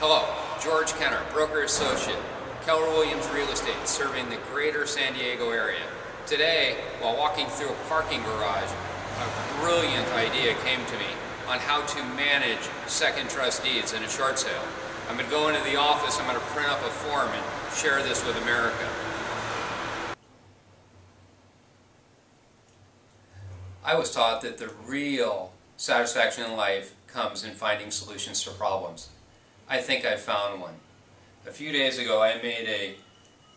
Hello, George Kenner, broker associate, Keller Williams Real Estate, serving the greater San Diego area. Today, while walking through a parking garage, a brilliant idea came to me on how to manage second trust deeds in a short sale. I'm going to go into the office, I'm going to print up a form and share this with America. I was taught that the real satisfaction in life comes in finding solutions to problems. I think I found one. A few days ago I made a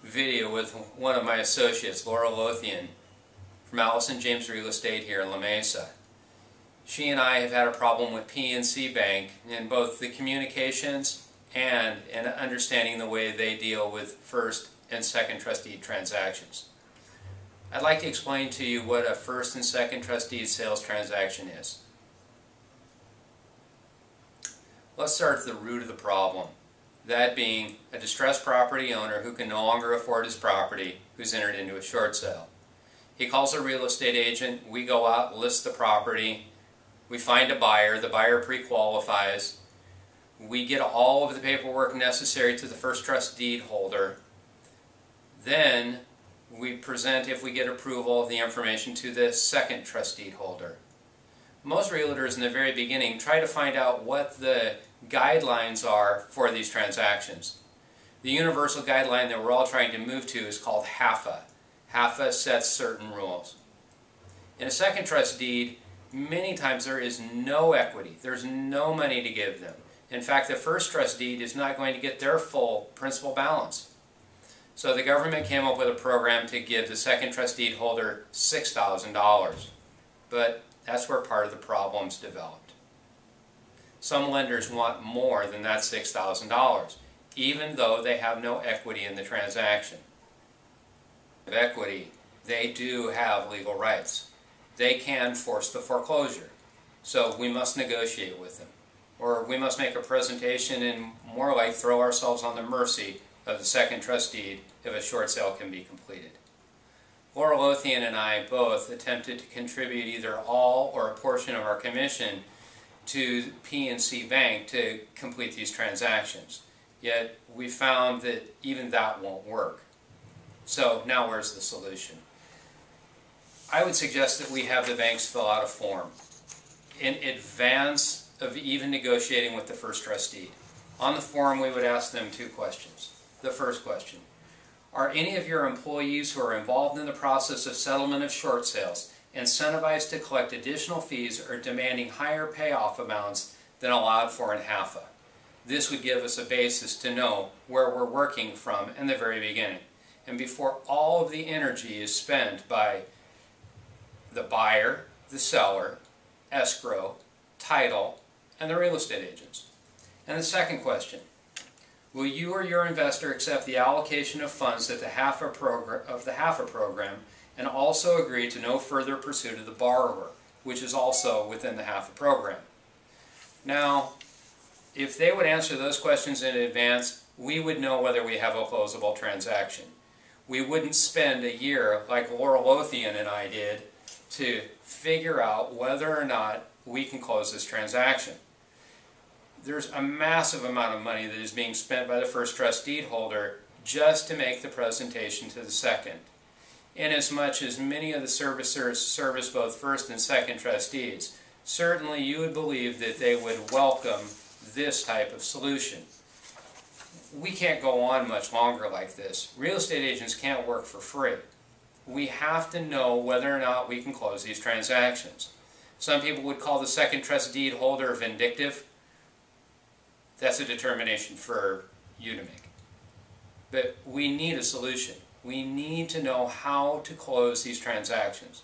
video with one of my associates, Laura Lothian, from Allison James Real Estate here in La Mesa. She and I have had a problem with PNC Bank in both the communications and in understanding the way they deal with first and second trust deed transactions. I'd like to explain to you what a first and second trust deed sales transaction is. Let's start at the root of the problem, that being a distressed property owner who can no longer afford his property, who's entered into a short sale. He calls a real estate agent, we go out, list the property, we find a buyer, the buyer pre-qualifies, we get all of the paperwork necessary to the first trust deed holder, then we present, if we get approval, the information to the second trust deed holder. Most realtors in the very beginning try to find out what the guidelines are for these transactions. The universal guideline that we're all trying to move to is called HAFA. HAFA sets certain rules. In a second trust deed, many times there is no equity. There's no money to give them. In fact, the first trust deed is not going to get their full principal balance. So the government came up with a program to give the second trust deed holder $6,000. But that's where part of the problem's developed. Some lenders want more than that $6,000, even though they have no equity in the transaction. Of equity, they do have legal rights. They can force the foreclosure. So we must negotiate with them. Or we must make a presentation and more like throw ourselves on the mercy of the second trust deed if a short sale can be completed. Laura Lothian and I both attempted to contribute either all or a portion of our commission to PNC Bank to complete these transactions. Yet we found that even that won't work. So now where's the solution? I would suggest that we have the banks fill out a form in advance of even negotiating with the first trust deed. On the form we would ask them two questions. The first question: are any of your employees who are involved in the process of settlement of short sales incentivized to collect additional fees or demanding higher payoff amounts than allowed for in HAFA? This would give us a basis to know where we're working from in the very beginning, and before all of the energy is spent by the buyer, the seller, escrow, title, and the real estate agents. And the second question: will you or your investor accept the allocation of funds of the HAFA program and also agree to no further pursuit of the borrower, which is also within the HAFA program? Now, if they would answer those questions in advance, we would know whether we have a closable transaction. We wouldn't spend a year, like Laura Lothian and I did, to figure out whether or not we can close this transaction. There's a massive amount of money that is being spent by the first trust deed holder just to make the presentation to the second. Inasmuch as many of the servicers service both first and second trust deeds, certainly you would believe that they would welcome this type of solution. We can't go on much longer like this. Real estate agents can't work for free. We have to know whether or not we can close these transactions. Some people would call the second trust deed holder vindictive. That's a determination for you to make. But we need a solution. We need to know how to close these transactions.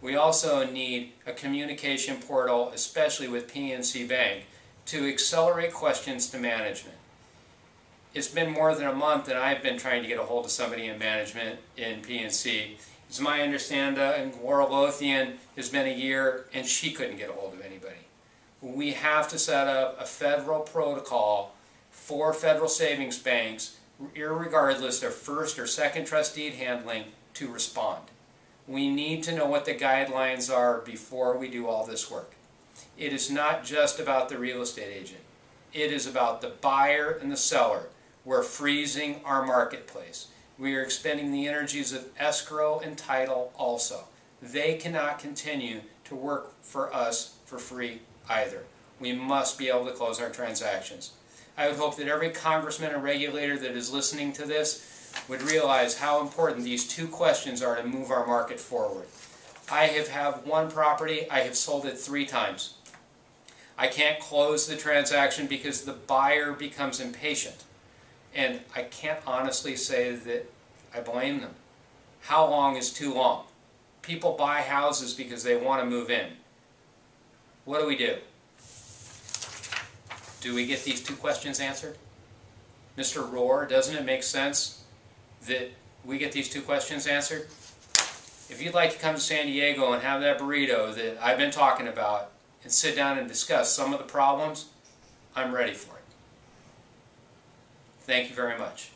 We also need a communication portal, especially with PNC Bank, to accelerate questions to management. It's been more than a month and I've been trying to get a hold of somebody in management in PNC. It's my understanding Laura Lothian has been a year and she couldn't get a hold of anybody. We have to set up a federal protocol for federal savings banks, irregardless of first or second trust deed handling, to respond. We need to know what the guidelines are before we do all this work. It is not just about the real estate agent. It is about the buyer and the seller. We're freezing our marketplace. We are expending the energies of escrow and title also. They cannot continue to work for us for free either. We must be able to close our transactions. I would hope that every congressman and regulator that is listening to this would realize how important these two questions are to move our market forward. I have had one property, I have sold it 3 times. I can't close the transaction because the buyer becomes impatient. And I can't honestly say that I blame them. How long is too long? People buy houses because they want to move in. What do? Do we get these 2 questions answered? Mr. Rohr, doesn't it make sense that we get these 2 questions answered? If you'd like to come to San Diego and have that burrito that I've been talking about and sit down and discuss some of the problems, I'm ready for it. Thank you very much.